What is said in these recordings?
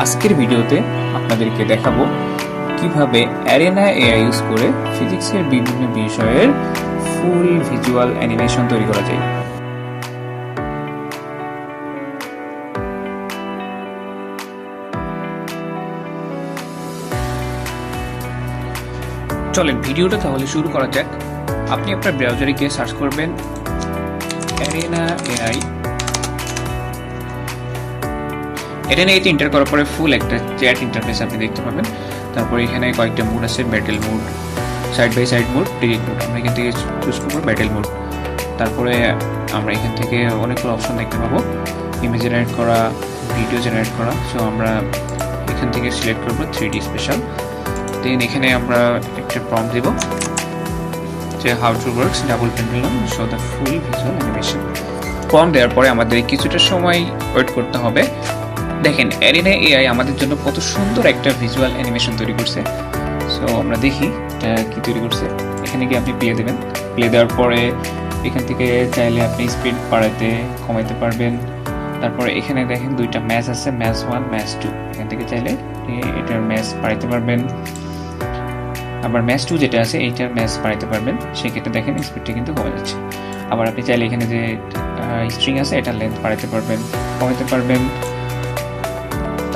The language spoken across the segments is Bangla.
আজকের ভিডিওতে আপনাদেরকে দেখাবো কিভাবে অ্যারেনা এআই ইউজ করে ফিজিক্সের বিভিন্ন বিষয়ের ফুল ভিজুয়াল অ্যানিমেশন তৈরি করা যায়। চলেন ভিডিওটা তাহলে শুরু করা যাক। আপনি আপনার ব্রাউজারে গিয়ে সার্চ করবেন অ্যারেনা এআই। এটা নিয়ে এন্টার করার পরে ফুল একটা চ্যাট ইন্টারফেস আপনি দেখতে পাবেন। তারপরে এখানে কয়েকটা মোড আছে, battle mode, side by side mode, delete mode. আমরা এখান থেকে চুজ করবো ব্যাটেল মোড। তারপরে আমরা এখান থেকে অনেকগুলো অপশন দেখতে পাবো, ইমেজ জেনারেট করা, ভিডিও জেনারেট করা। সো আমরা এখান থেকে সিলেক্ট করবো 3D স্পেশাল। দেন এখানে আমরা একটা প্রম্পট দেব যে how to works double pendulum show the full visual animation. Prompt দেওয়ার পরে আমাদের কিছুটা সময় ওয়েট করতে হবে। দেখেন অ্যারেনা এআই আমাদের জন্য কত সুন্দর একটা ভিজুয়াল অ্যানিমেশন তৈরি করছে। সো আমরা দেখি এটা কি তৈরি করছে। এখানে গিয়ে আপনি প্লে দেবেন। প্লে দেওয়ার পরে এখান থেকে চাইলে আপনি স্পিড বাড়াতে কমাইতে পারবেন। তারপরে এখানে দেখেন দুইটা ম্যাচ আছে, ম্যাচ 1 ম্যাচ 2। এখান থেকে চাইলে এটার ম্যাচ বাড়াইতে পারবেন, আবার ম্যাচ 2 যেটা আছে এইটার ম্যাচ বাড়াইতে পারবেন। সেক্ষেত্রে দেখেন স্পিডটা কিন্তু কমে যাচ্ছে। আবার আপনি চাইলে এখানে যে স্ট্রিং আছে এটার লেন্থ বাড়াইতে পারবেন, কমাইতে পারবেন।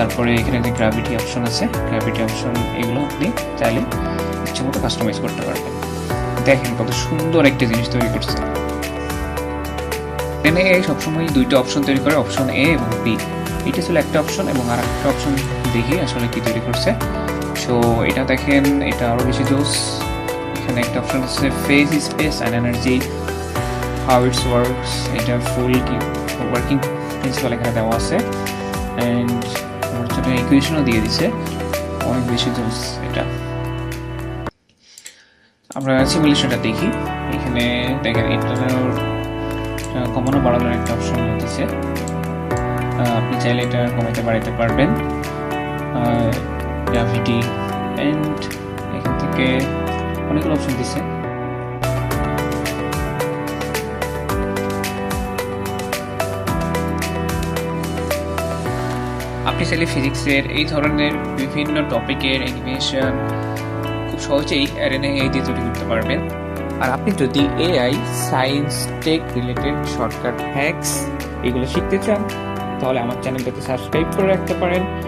তারপরে এখানে যে গ্র্যাভিটি অপশন আছে, গ্র্যাভিটি অপশন এগুলো আপনি চাইলে ইচ্ছে মতো কাস্টমাইজ করতে পারবেন। দেখেন কত সুন্দর একটা জিনিস তৈরি করছে। এখানে সবসময় দুইটা অপশন তৈরি করে, অপশন এ এবং বি। এটা ছিল একটা অপশন এবং আর একটা অপশন দেখি আসলে কি তৈরি করছে। সো এটা দেখেন, এটা আরো বেশি জোস। এখানে একটা অপশন আছে phase space and energy, how it's works. এটা ফুল কি ওয়ার্কিং প্রিন্সিপাল এখানে দেওয়া আছে। অ্যান্ড আমার জন্য ইকুয়েশনও দিয়ে দিচ্ছে, অনেক বেশি জোস এটা। আমরা সিমুলেশনটা দেখি। এখানে দেখেন এটার কমানো বাড়ানোর একটা অপশন দিচ্ছে। আপনি চাইলে এটা কমাতে বাড়াতে পারবেন। গ্র্যাভিটি অ্যান্ড এখান থেকে অনেকগুলো অপশন দিচ্ছে। আপনি চাইলে ফিজিক্সের এই ধরনের বিভিন্ন টপিকের অ্যানিমেশন খুব সহজেই অ্যারেনা এআই দিয়ে তৈরি করতে পারবেন। আর আপনি যদি AI, science, tech related shortcut hacks এগুলো শিখতে চান তাহলে আমার চ্যানেলটাতে সাবস্ক্রাইব করে রাখতে পারেন।